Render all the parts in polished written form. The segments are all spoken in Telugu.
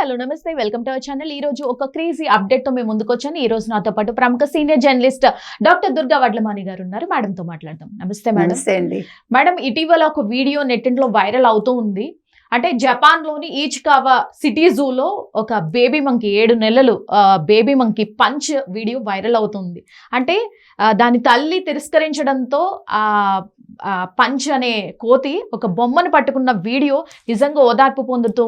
హలో నమస్తే వెల్కమ్ టు అవర్ ఛానల్. ఈ రోజు ఒక క్రేజీ అప్డేట్ తో మేము ముందుకు వచ్చాను. ఈ రోజు నాతో పాటు ప్రముఖ senior journalist doctor Durga Vadlamani గారు ఉన్నారు. మేడం తో మాట్లాడదాం. నమస్తే మేడం. నమస్తే అండి. మేడం, ఇటీవల ఒక వీడియో నెట్టింట్లో వైరల్ అవుతూ ఉంది. అంటే జపాన్ లోని ఈచికావా సిటీ జూలో ఒక బేబీ మంకీ 7 నెలలు baby monkey punch video viral అవుతుంది. అంటే దాని తల్లి తిరస్కరించడంతో పంచ్ అనే కోతి ఒక బొమ్మను పట్టుకున్న వీడియో నిజంగా ఓదార్పు పొందుతూ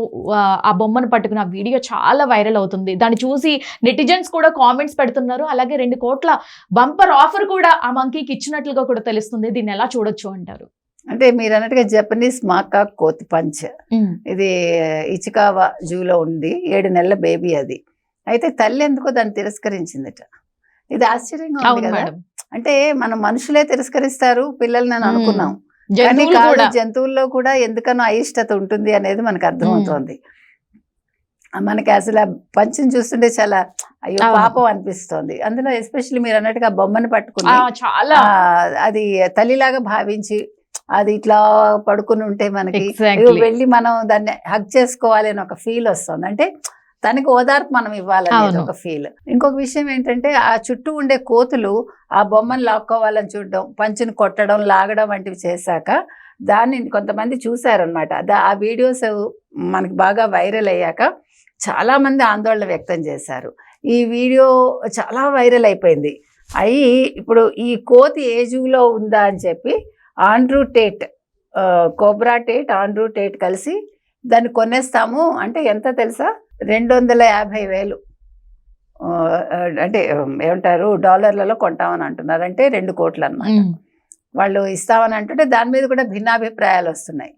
ఆ బొమ్మను పట్టుకున్న వీడియో చాలా వైరల్ అవుతుంది. దాన్ని చూసి నెటిజన్స్ కూడా కామెంట్స్ పెడుతున్నారు. అలాగే 2 కోట్ల బంపర్ ఆఫర్ కూడా ఆ మంకీకి ఇచ్చినట్లుగా కూడా తెలుస్తుంది. దీన్ని ఎలా చూడొచ్చు అంటారు? అంటే మీరు అన్నట్టుగా జపనీస్ మాకాక్ కోతి పంచ్, ఇది ఇచికావా జూలో ఉంది. 7 నెలల బేబీ అది. అయితే తల్లి ఎందుకో దాన్ని తిరస్కరించిందట. ఇది ఆశ్చర్యంగా ఉంది కదా. అంటే మన మనుషులే తిరస్కరిస్తారు పిల్లల్ని అని అనుకున్నాం, కానీ కాదు, జంతువుల్లో కూడా ఎందుకనో అయిష్టత ఉంటుంది అనేది మనకు అర్థమవుతోంది. మనకి అసలు పంచిని చూస్తుంటే చాలా అయ్యో పాపం అనిపిస్తోంది. అందులో ఎస్పెషల్లీ మీరు అన్నట్టుగా బొమ్మను పట్టుకుని చాలా అది తల్లిలాగా భావించి అది ఇట్లా పడుకుని ఉంటే మనకి వెళ్ళి మనం దాన్ని హగ్ చేసుకోవాలి అని ఒక ఫీల్ వస్తుంది. అంటే తనకి ఓదార్పు మనం ఇవ్వాలనేది ఒక ఫీల్. ఇంకొక విషయం ఏంటంటే ఆ చుట్టూ ఉండే కోతులు ఆ బొమ్మను లాక్కోవాలని చూడడం, పంచుని కొట్టడం, లాగడం వంటివి చేశాక దాన్ని కొంతమంది చూసారనమాట. ఆ వీడియోస్ మనకి బాగా వైరల్ అయ్యాక చాలా మంది ఆందోళన వ్యక్తం చేశారు. ఈ వీడియో చాలా వైరల్ అయిపోయింది. ఇప్పుడు ఈ కోతి ఏ జూలో ఉందా అని చెప్పి Andrew Tate, cobra Tate, Andrew Tate కలిసి దాన్ని కొనేస్తాము అంటే ఎంత తెలుసా? 250,000 అంటే ఏమంటారు డాలర్లలో కొంటామని అంటున్నారు. అంటే 2 కోట్లు అన్నమాట. వాళ్ళు ఇస్తామని అంటుంటే దాని మీద కూడా భిన్నాభిప్రాయాలు వస్తున్నాయి.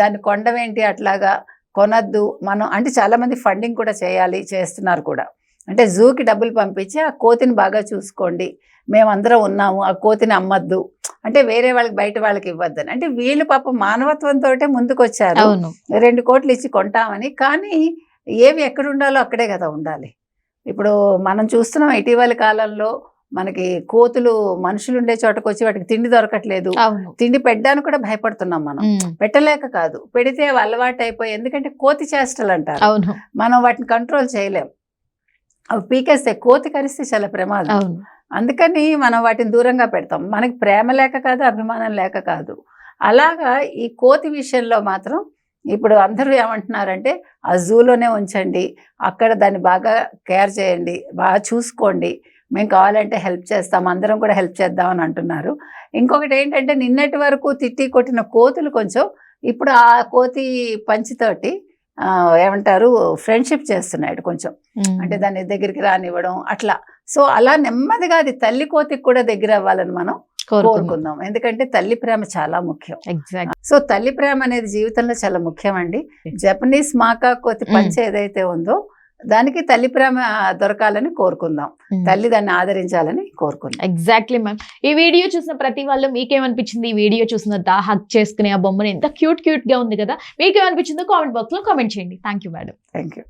దాన్ని కొనడం ఏంటి, అట్లాగా కొనద్దు మనం అంటే చాలా మంది ఫండింగ్ కూడా చేస్తున్నారు కూడా. అంటే జూకి డబ్బులు పంపించి ఆ కోతిని బాగా చూసుకోండి, మేమందరం ఉన్నాము, ఆ కోతిని అమ్మద్దు అంటే వేరే వాళ్ళకి బయట వాళ్ళకి ఇవ్వద్దని. అంటే వీళ్ళు పాపం మానవత్వంతో ముందుకు వచ్చారు. 2 కోట్లు ఇచ్చి కొంటామని. కానీ ఏవి ఎక్కడ ఉండాలో అక్కడే కదా ఉండాలి. ఇప్పుడు మనం చూస్తున్నాం ఇటీవల కాలంలో మనకి కోతులు మనుషులు ఉండే చోటకు వచ్చి వాటికి తిండి దొరకట్లేదు. తిండి పెట్టడానికి కూడా భయపడుతున్నాం మనం. పెట్టలేక కాదు, పెడితే అలవాటు అయిపోయి, ఎందుకంటే కోతి చేష్టలు అంటారు, మనం వాటిని కంట్రోల్ చేయలేం. అవి పీకేస్తే కోతి కరిస్తే చాలా ప్రమాదం. అందుకని మనం వాటిని దూరంగా పెడతాం. మనకి ప్రేమ లేక కాదు, అభిమానం లేక కాదు. అలాగా ఈ కోతి విషయంలో మాత్రం ఇప్పుడు అందరూ ఏమంటున్నారంటే ఆ జూలోనే ఉంచండి, అక్కడ దాన్ని బాగా కేర్ చేయండి, బాగా చూసుకోండి, మేము కావాలంటే హెల్ప్ చేస్తాం, అందరం కూడా హెల్ప్ చేద్దామని అంటున్నారు. ఇంకొకటి ఏంటంటే నిన్నటి వరకు తిట్టి కొట్టిన కోతులు కొంచెం ఇప్పుడు ఆ కోతి పంచితోటి ఏమంటారు ఫ్రెండ్షిప్ చేస్తున్నాడు కొంచెం. అంటే దాన్ని దగ్గరికి రానివ్వడం అట్లా. సో అలా నెమ్మదిగా అది తల్లి కోతికి కూడా దగ్గర అవ్వాలని మనం కోరుకుందాం. ఎందుకంటే తల్లి ప్రేమ చాలా ముఖ్యం. సో తల్లి ప్రేమ అనేది జీవితంలో చాలా ముఖ్యం అండి. జపనీస్ మాకాక్ కోతి పంచ్ ఏదైతే ఉందో దానికి తల్లి ప్రేమ దొరకాలని కోరుకుందాం, తల్లి దాన్ని ఆదరించాలని కోరుకుందాం. Exactly ma'am. ఈ వీడియో చూసిన ప్రతి వాళ్ళు మీకేమనిపించింది? ఈ వీడియో చూసిన హక్ చేసుకునే ఆ బొమ్మని ఎంత క్యూట్ గా ఉంది కదా, మీకేమనిపించిందో కామెంట్ బాక్స్ లో కామెంట్ చేయండి. Thank you madam. Thank you.